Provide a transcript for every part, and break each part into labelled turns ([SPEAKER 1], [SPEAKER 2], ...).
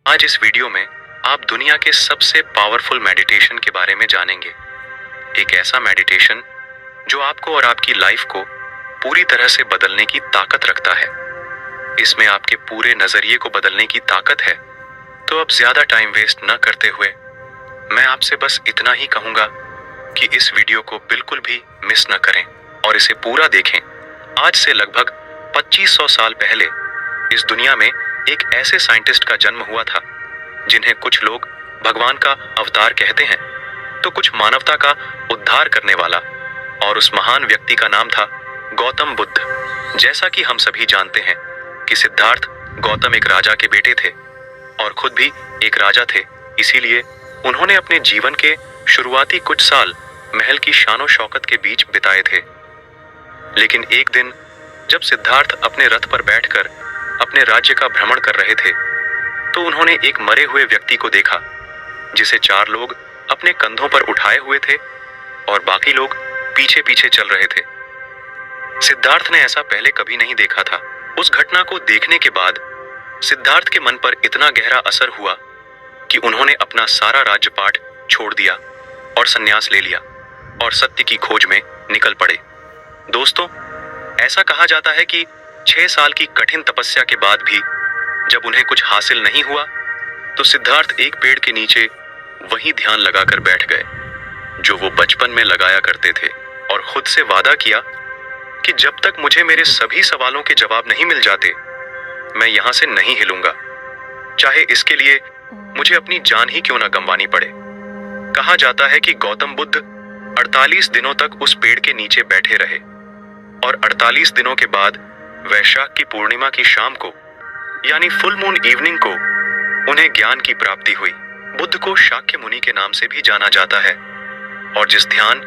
[SPEAKER 1] आज इस वीडियो में आप दुनिया के सबसे पावरफुल मेडिटेशन के बारे में जानेंगे। एक ऐसा मेडिटेशन जो आपको और आपकी लाइफ को पूरी तरह से बदलने की ताकत रखता है। इसमें आपके पूरे नजरिए को बदलने की ताकत है। तो अब ज्यादा टाइम वेस्ट न करते हुए मैं आपसे बस इतना ही कहूंगा कि इस वीडियो को बिल्कुल भी मिस न करें और इसे पूरा देखें। आज से लगभग 2500 साल पहले इस दुनिया में एक ऐसे साइंटिस्ट का जन्म हुआ था जिन्हें कुछ लोग भगवान का अवतार कहते हैं तो कुछ मानवता का उद्धार करने वाला, और उस महान व्यक्ति का नाम था गौतम बुद्ध। जैसा कि हम सभी जानते हैं कि सिद्धार्थ गौतम एक राजा के बेटे थे और खुद भी एक राजा थे, इसीलिए उन्होंने अपने जीवन के शुरुआती कुछ साल महल की शानो शौकत के बीच बिताए थे। लेकिन एक दिन जब सिद्धार्थ अपने रथ पर बैठकर अपने राज्य का भ्रमण कर रहे थे तो उन्होंने एक मरे हुए व्यक्ति को देखा जिसे 4 लोग अपने कंधों पर उठाए हुए थे और बाकी लोग पीछे पीछे चल रहे थे। सिद्धार्थ ने ऐसा पहले कभी नहीं देखा था। उस घटना को देखने के बाद सिद्धार्थ के मन पर इतना गहरा असर हुआ कि उन्होंने अपना सारा राज्यपाठ छोड़ दिया और संन्यास ले लिया और सत्य की खोज में निकल पड़े। दोस्तों, ऐसा कहा जाता है कि 6 साल की कठिन तपस्या के बाद भी जब उन्हें कुछ हासिल नहीं हुआ तो सिद्धार्थ एक पेड़ के नीचे वही ध्यान लगाकर बैठ गए जो वो बचपन में लगाया करते थे और खुद से वादा किया कि जब तक मुझे मेरे सभी सवालों के जवाब नहीं मिल जाते मैं यहां से नहीं हिलूंगा, चाहे इसके लिए मुझे अपनी जान ही क्यों ना गंवानी पड़े। कहा जाता है कि गौतम बुद्ध 48 दिनों तक उस पेड़ के नीचे बैठे रहे और 48 दिनों के बाद वैशाख की पूर्णिमा की शाम को यानी फुल मून इवनिंग को उन्हें ज्ञान की प्राप्ति हुई। बुद्ध को शाक्य मुनि के नाम से भी जाना जाता है और जिस ध्यान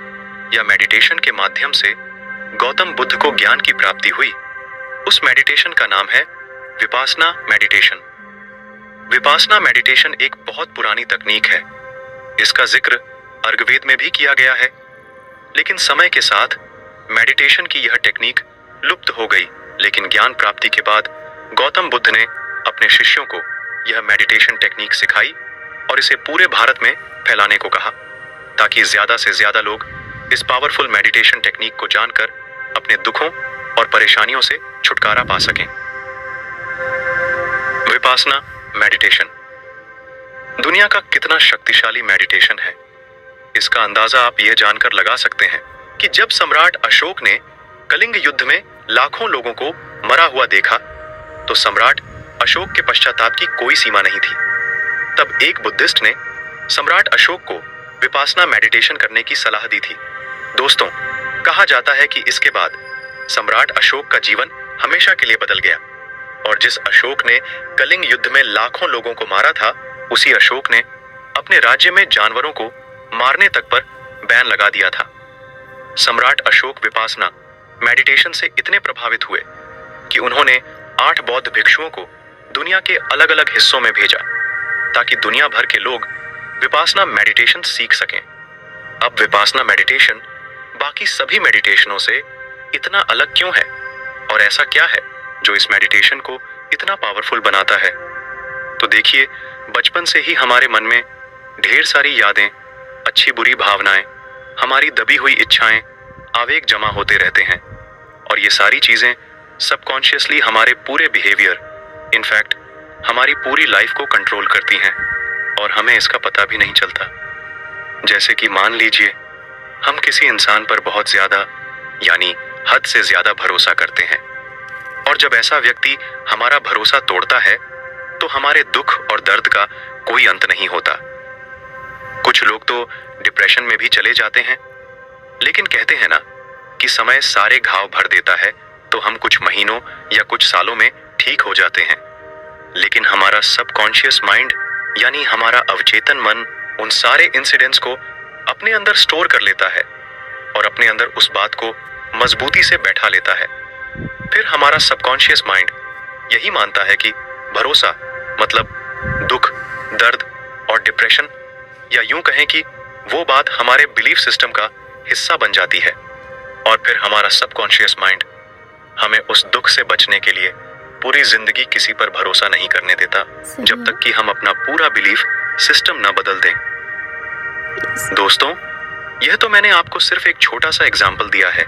[SPEAKER 1] या मेडिटेशन के माध्यम से गौतम बुद्ध को ज्ञान की प्राप्ति हुई उस मेडिटेशन का नाम है विपासना मेडिटेशन। विपासना मेडिटेशन एक बहुत पुरानी तकनीक है। इसका जिक्र अर्गवेद में भी किया गया है, लेकिन समय के साथ मेडिटेशन की यह टेक्निक लुप्त हो गई। लेकिन ज्ञान प्राप्ति के बाद गौतम बुद्ध ने अपने शिष्यों को यह मेडिटेशन टेक्निक सिखाई और इसे पूरे भारत में फैलाने को कहा ताकि ज्यादा से ज्यादा लोग इस पावरफुल मेडिटेशन टेक्निक को जानकर अपने दुखों और परेशानियों से छुटकारा पा सकें। विपासना मेडिटेशन दुनिया का कितना शक्तिशाली मेडिटेशन है, इसका अंदाजा आप यह जानकर लगा सकते हैं कि जब सम्राट अशोक ने कलिंग युद्ध में लाखों लोगों को मरा हुआ देखा तो सम्राट अशोक के पश्चाताप की कोई सीमा नहीं थी। तब एक बुद्धिस्ट ने सम्राट अशोक को विपासना मेडिटेशन करने की सलाह दी थी। दोस्तों, कहा जाता है कि इसके बाद सम्राट अशोक का जीवन हमेशा के लिए बदल गया और जिस अशोक ने कलिंग युद्ध में लाखों लोगों को मारा था उसी अशोक ने अपने राज्य में जानवरों को मारने तक पर बैन लगा दिया था। सम्राट अशोक विपासना मेडिटेशन से इतने प्रभावित हुए कि उन्होंने 8 बौद्ध भिक्षुओं को दुनिया के अलग अलग हिस्सों में भेजा ताकि दुनिया भर के लोग विपासना मेडिटेशन सीख सकें। अब विपासना मेडिटेशन बाकी सभी मेडिटेशनों से इतना अलग क्यों है और ऐसा क्या है जो इस मेडिटेशन को इतना पावरफुल बनाता है? तो देखिए, बचपन से ही हमारे मन में ढेर सारी यादें, अच्छी बुरी भावनाएं, हमारी दबी हुई इच्छाएं, आवेग जमा होते रहते हैं और ये सारी चीजें सबकॉन्शियसली हमारे पूरे बिहेवियर, इनफैक्ट हमारी पूरी लाइफ को कंट्रोल करती हैं और हमें इसका पता भी नहीं चलता। जैसे कि मान लीजिए हम किसी इंसान पर बहुत ज्यादा यानी हद से ज्यादा भरोसा करते हैं और जब ऐसा व्यक्ति हमारा भरोसा तोड़ता है तो हमारे दुख और दर्द का कोई अंत नहीं होता। कुछ लोग तो डिप्रेशन में भी चले जाते हैं, लेकिन कहते हैं ना कि समय सारे घाव भर देता है तो हम कुछ महीनों या कुछ सालों में ठीक हो जाते हैं। लेकिन हमारा सबकॉन्शियस माइंड यानी हमारा अवचेतन मन उन सारे इंसिडेंट्स को अपने अंदर स्टोर कर लेता है और अपने अंदर उस बात को मजबूती से बैठा लेता है। फिर हमारा सबकॉन्शियस माइंड यही मानता है कि भरोसा मतलब दुख, दर्द और डिप्रेशन, या यूं कहें कि वो बात हमारे बिलीफ सिस्टम का हिस्सा बन जाती है और फिर हमारा सबकॉन्शियस माइंड हमें उस दुख से बचने के लिए पूरी जिंदगी किसी पर भरोसा नहीं करने देता जब तक कि हम अपना पूरा बिलीफ सिस्टम न बदल दें। दोस्तों, यह तो मैंने आपको सिर्फ एक छोटा सा एग्जाम्पल दिया है,